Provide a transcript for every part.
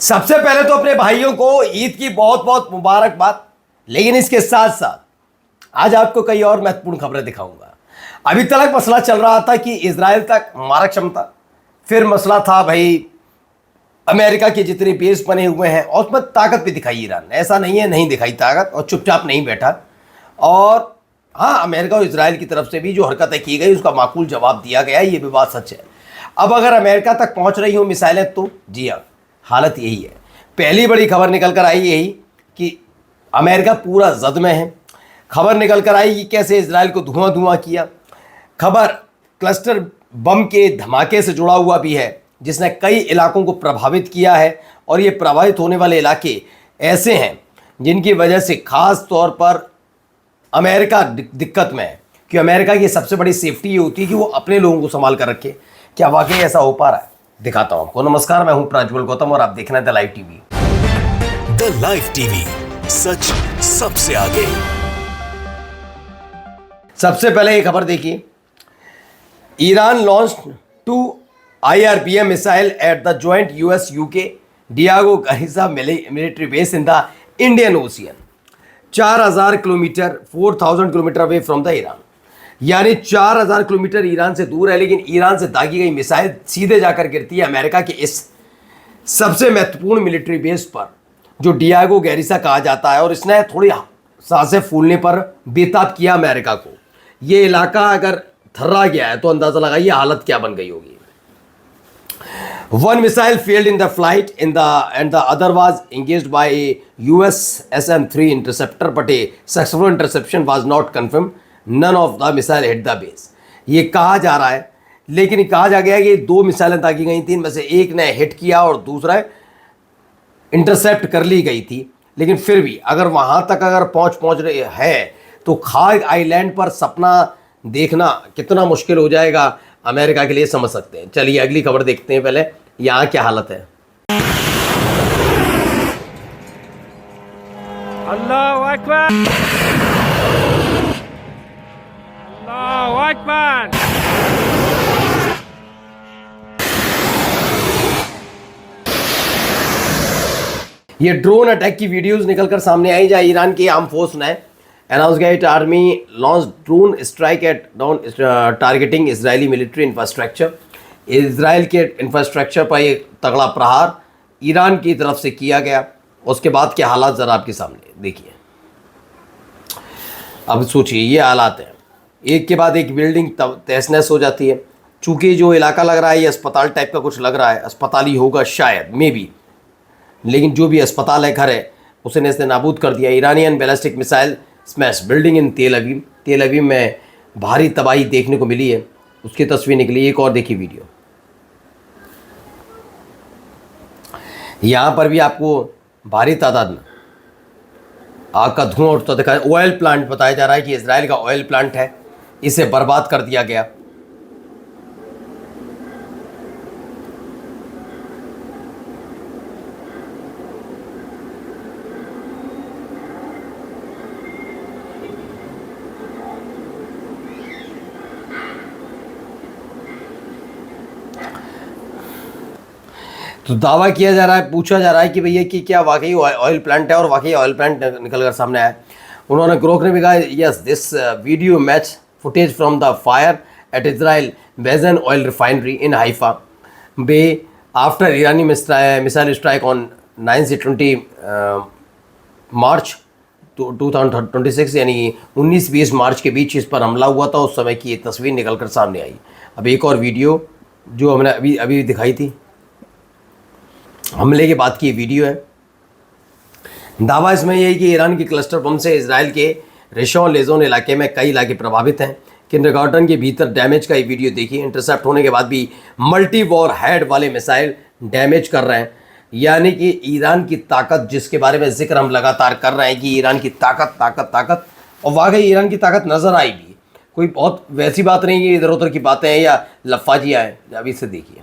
सबसे पहले तो अपने भाइयों को ईद की बहुत बहुत मुबारकबाद। लेकिन इसके साथ साथ आज आपको कई और महत्वपूर्ण खबरें दिखाऊंगा। अभी तक मसला चल रहा था कि इजराइल तक मारक क्षमता, फिर मसला था भाई अमेरिका के जितने बेस बने हुए हैं और उसमें ताकत भी दिखाई ईरान ने। ऐसा नहीं है नहीं दिखाई ताकत और चुपचाप नहीं बैठा। और हाँ, अमेरिका और इजराइल की तरफ से भी जो हरकतें की गई उसका माकूल जवाब दिया गया, ये भी बात सच है। अब अगर अमेरिका तक पहुंच रही हो मिसाइलें तो जी हाँ, हालत यही है। पहली बड़ी खबर निकल कर आई यही कि अमेरिका पूरा जद में है। खबर निकल कर आई कि कैसे इजराइल को धुआं धुआं किया। खबर क्लस्टर बम के धमाके से जुड़ा हुआ भी है जिसने कई इलाकों को प्रभावित किया है। और ये प्रभावित होने वाले इलाके ऐसे हैं जिनकी वजह से खास तौर पर अमेरिका दिक्कत में है, कि अमेरिका की सबसे बड़ी सेफ्टी ये होती है कि वो अपने लोगों को संभाल कर रखे। क्या वाकई ऐसा हो पा रहा है? दिखाता हूं आपको। नमस्कार, मैं हूं प्राज्वल गौतम और आप देख रहे हैं the live TV. The live TV, सच सबसे आगे। सबसे पहले ये खबर देखिए, Iran launched 2 IRBM missile at the joint US UK Diego Garcia military base in the Indian Ocean, 4000 kilometre 4000 kilometre away from the Iran. यानी 4000 किलोमीटर ईरान से दूर है, लेकिन ईरान से दागी गई मिसाइल सीधे जाकर गिरती है अमेरिका के इस सबसे महत्वपूर्ण मिलिट्री बेस पर जो डियागो गैरिसा कहा जाता है। और इसने थोड़ी सांसें फूलने पर बेताब किया अमेरिका को। ये इलाका अगर थर्रा गया है तो अंदाजा लगाइए हालत क्या बन गई होगी। One missile failed in the flight and the other was engaged by a US SM-3 interceptor, but a successful interception was not confirmed. None of the missile hit the base. ये कहा जा रहा है, लेकिन कहा जा गया है कि 2 मिसाइलें दागी गई थी, इनमें से एक ने हिट किया और दूसरा इंटरसेप्ट कर ली गई थी। लेकिन फिर भी अगर वहाँ तक अगर पहुँच रही है तो खाग आइलैंड पर सपना देखना कितना मुश्किल हो जाएगा अमेरिका के लिए, समझ सकते हैं। चलिए अगली खबर देखते हैं। पहले यहाँ क्या हालत है। अल्लाहु अकबर, अल्लाहु अकबर। ये ड्रोन अटैक की वीडियोस निकलकर सामने आई जहाँ ईरान की आर्म फोर्स ने अनाउंस किया कि army launch drone strike at dawn targeting Israeli military infrastructure. Israel के इंफ्रास्ट्रक्चर पर एक तगड़ा प्रहार ईरान की तरफ से किया गया। उसके बाद के हालात ज़रा आपके सामने देखिए। अब सोचिए ये हालात हैं, एक के बाद एक बिल्डिंग तहस नहस हो जाती है। चूँकि जो इलाका लग रहा है ये अस्पताल टाइप का कुछ लग रहा है, अस्पताल ही होगा शायद, मे बी, लेकिन जो भी अस्पताल है, घर है, उसे नेस्ते नाबूद कर दिया। Iranian ballistic missile smash building in तेल अवीव। तेल अवीव में भारी तबाही देखने को मिली है, उसकी तस्वीर निकली। एक और देखिए वीडियो। यहाँ पर भी आपको भारी तादाद में आग का धुआं उठता दिखा है। ऑयल प्लांट बताया जा रहा है कि इजराइल का ऑयल प्लांट है, इसे बर्बाद कर दिया गया। तो दावा किया जा रहा है, पूछा जा रहा है कि भैया कि क्या वाकई ऑयल प्लांट है, और वाकई ऑयल प्लांट निकल कर सामने आया। उन्होंने ग्रोक ने भी कहा yes this video match footage from the fire at Israel Bazan oil refinery in Haifa Bay after Iranian missile strike on 9 से 20 मार्च 2026, यानी 19-20 मार्च के बीच इस पर हमला हुआ था। उस समय की ये तस्वीर निकल कर सामने आई। अब एक और वीडियो जो हमने अभी दिखाई थी, हमले के बाद की वीडियो है। दावा इसमें यह है कि ईरान की क्लस्टर बम से इजराइल के रेशोन लेजोन इलाके में कई इलाके प्रभावित हैं। किंडरगार्टन के भीतर डैमेज का ये वीडियो देखिए। इंटरसेप्ट होने के बाद भी मल्टी वॉर हेड वाले मिसाइल डैमेज कर रहे हैं। यानी कि ईरान की ताकत, जिसके बारे में जिक्र हम लगातार कर रहे हैं कि ईरान की ताकत ताकत ताकत, और वाकई ईरान की ताकत नज़र आई भी। कोई बहुत वैसी बात नहीं कि इधर उधर की बातें हैं या लफाजियाँ हैं। अभी से देखिए।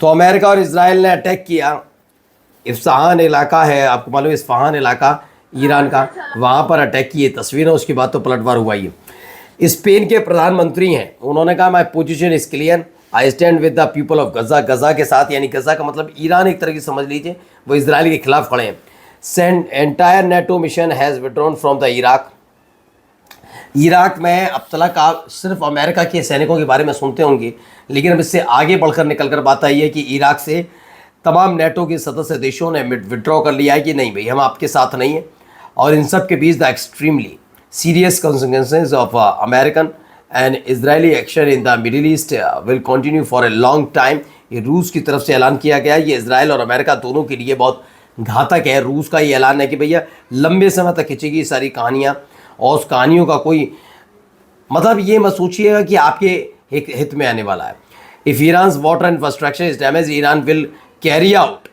तो अमेरिका और इजराइल ने अटैक किया। इस्फहान इलाका है, आपको मालूम है इस्फहान इलाका ईरान का, वहाँ पर अटैक किए। तस्वीरें उसके बाद तो पलटवार हुआ ही। स्पेन के प्रधानमंत्री हैं, उन्होंने कहा my position is clear, I stand with the people of Gaza. Gaza के साथ, यानी गजा का मतलब ईरान एक तरह की समझ लीजिए, वो इसराइल के खिलाफ खड़े हैं। Send entire NATO mission has withdrawn from the Iraq. Iraq में अब तक आप सिर्फ अमेरिका के सैनिकों के बारे में सुनते होंगे, लेकिन अब इससे आगे बढ़कर निकलकर बात आई है कि इराक से तमाम नेटो के सदस्य देशों ने विड्रॉ कर लिया है कि नहीं भाई हम आपके साथ नहीं हैं। और इन सब के बीच the extremely serious consequences of American and Israeli action in the Middle East will continue for a long time. ये रूस की तरफ से ऐलान किया गया है। ये इसराइल और अमेरिका दोनों के लिए बहुत घातक है। रूस का ये ऐलान है कि भैया लंबे समय तक खिंचेगी ये सारी कहानियाँ, और उस कहानियों का कोई मतलब ये मत सोचिएगा कि आपके हित में आने वाला है। If Iran water infrastructure is damage, Iran will carry out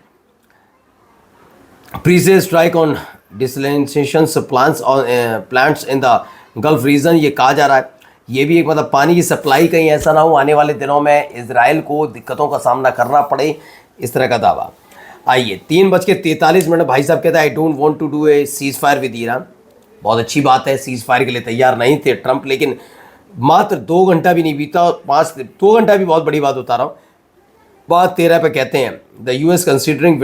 precise strike on desalination plants in the Gulf region. ये कहा जा रहा है, ये भी एक मतलब पानी की सप्लाई कहीं ऐसा ना हो आने वाले दिनों में इसराइल को दिक्कतों का सामना करना पड़े, इस तरह का दावा। आइए 3:43 भाई साहब कहता है I don't want to do a ceasefire with Iran. बहुत अच्छी बात है, सीज फायर के लिए तैयार नहीं थे ट्रंप, लेकिन मात्र 2 घंटा भी नहीं बीता, 2 घंटा भी बहुत बड़ी बात बता रहा हूँ। बात 13 पे कहते हैं the US considering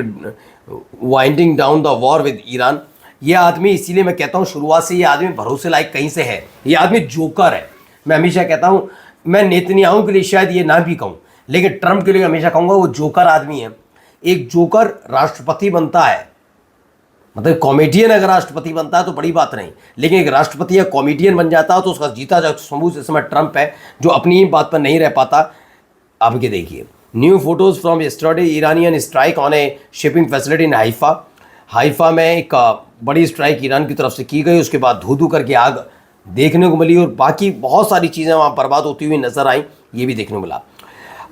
winding down the war with Iran. ये आदमी, इसीलिए मैं कहता हूँ शुरुआत से ये आदमी भरोसे लायक कहीं से है। ये आदमी जोकर है। मैं हमेशा कहता हूँ, मैं नेतन्याहू के लिए शायद ये ना भी कहूँ, लेकिन ट्रंप के लिए हमेशा कहूँगा वो जोकर आदमी है। एक जोकर राष्ट्रपति बनता है, मतलब कॉमेडियन अगर राष्ट्रपति बनता है तो बड़ी बात नहीं, लेकिन एक राष्ट्रपति या कॉमेडियन बन जाता है तो उसका जीता जाता सबूत इस समय ट्रंप है, जो अपनी बात पर नहीं रह पाता। अब ये देखिए new photos from yesterday, Iranian strike on A shipping facility in Haifa. Haifa में एक बड़ी स्ट्राइक ईरान की तरफ से की गई, उसके बाद धू धू करके आग देखने को मिली और बाकी बहुत सारी चीज़ें वहाँ बर्बाद होती हुई नजर आई, ये भी देखने को मिला।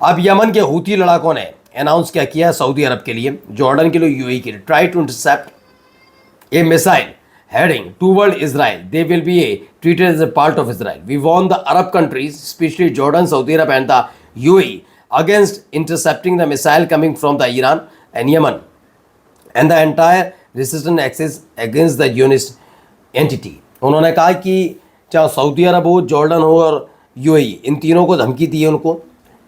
अब यमन के हूती लड़ाकों ने अनाउंस क्या किया सऊदी अरब के लिए, जॉर्डन के लिए, यूएई के लिए, try to intercept a missile heading toward Israel. They will be treated as a part of Israel. We warn the Arab countries, especially Jordan, Saudi Arabia and the UAE, against intercepting the missile coming from the Iran and Yemen and the entire resistance axis against the Zionist entity. उन्होंने कहा कि चाहे Saudi अरब हो, Jordan हो और UAE, इन तीनों को धमकी दी है उनको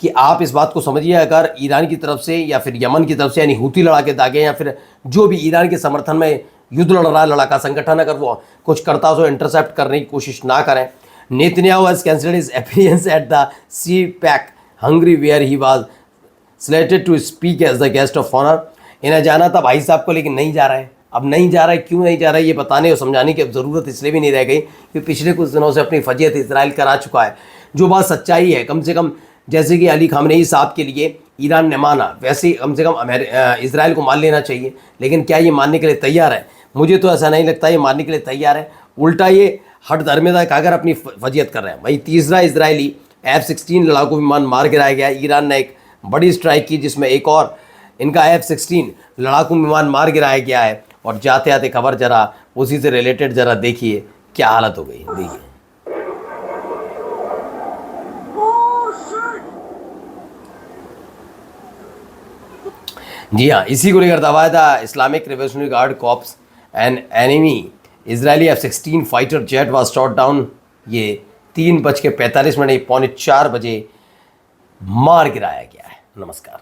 कि आप इस बात को समझिए, अगर ईरान की तरफ से या फिर यमन की तरफ से यानी हूती लड़ाके दागे या फिर जो भी ईरान के समर्थन में युद्ध लड़ रहा है लड़ाका संगठन, अगर वो कुछ करता हो तो इंटरसेप्ट करने की कोशिश ना करें। Netanyahu has cancelled his appearance at the CPAC Hungary where he was selected to speak as the guest of honour. इन्हें जाना था भाई साहब को, लेकिन नहीं जा रहा है। अब नहीं जा रहा है, क्यों नहीं जा रहा है ये बताने और समझाने की अब ज़रूरत इसलिए भी नहीं रह गई कि पिछले कुछ दिनों से अपनी फजीयत इसराइल करा चुका है। जो बात सच्चाई है, कम से कम जैसे कि अली खामनेई साहब के लिए ईरान ने माना, वैसे ही कम से कम इसराइल को मान लेना चाहिए। लेकिन क्या ये मानने के लिए तैयार है? मुझे तो ऐसा नहीं लगता ये मानने के लिए तैयार है। उल्टा ये हट धर्मेदा खाकर अपनी फजीयत कर रहे हैं। वही तीसरा इजरायली F-16 लड़ाकू विमान मार गिराया गया। ईरान ने एक बड़ी स्ट्राइक की जिसमें एक और इनका F-16 लड़ाकू विमान मार गिराया गया है। और जाते आते खबर जरा उसी से रिलेटेड जरा देखिए क्या हालत हो गई। देखिए जी हाँ, इसी को लेकर दावा था Islamic Revolutionary Guard Corps and enemy Israeli F-16 fighter jet was shot down. ये 3:45 पौने 4 बजे मार गिराया गया है। नमस्कार।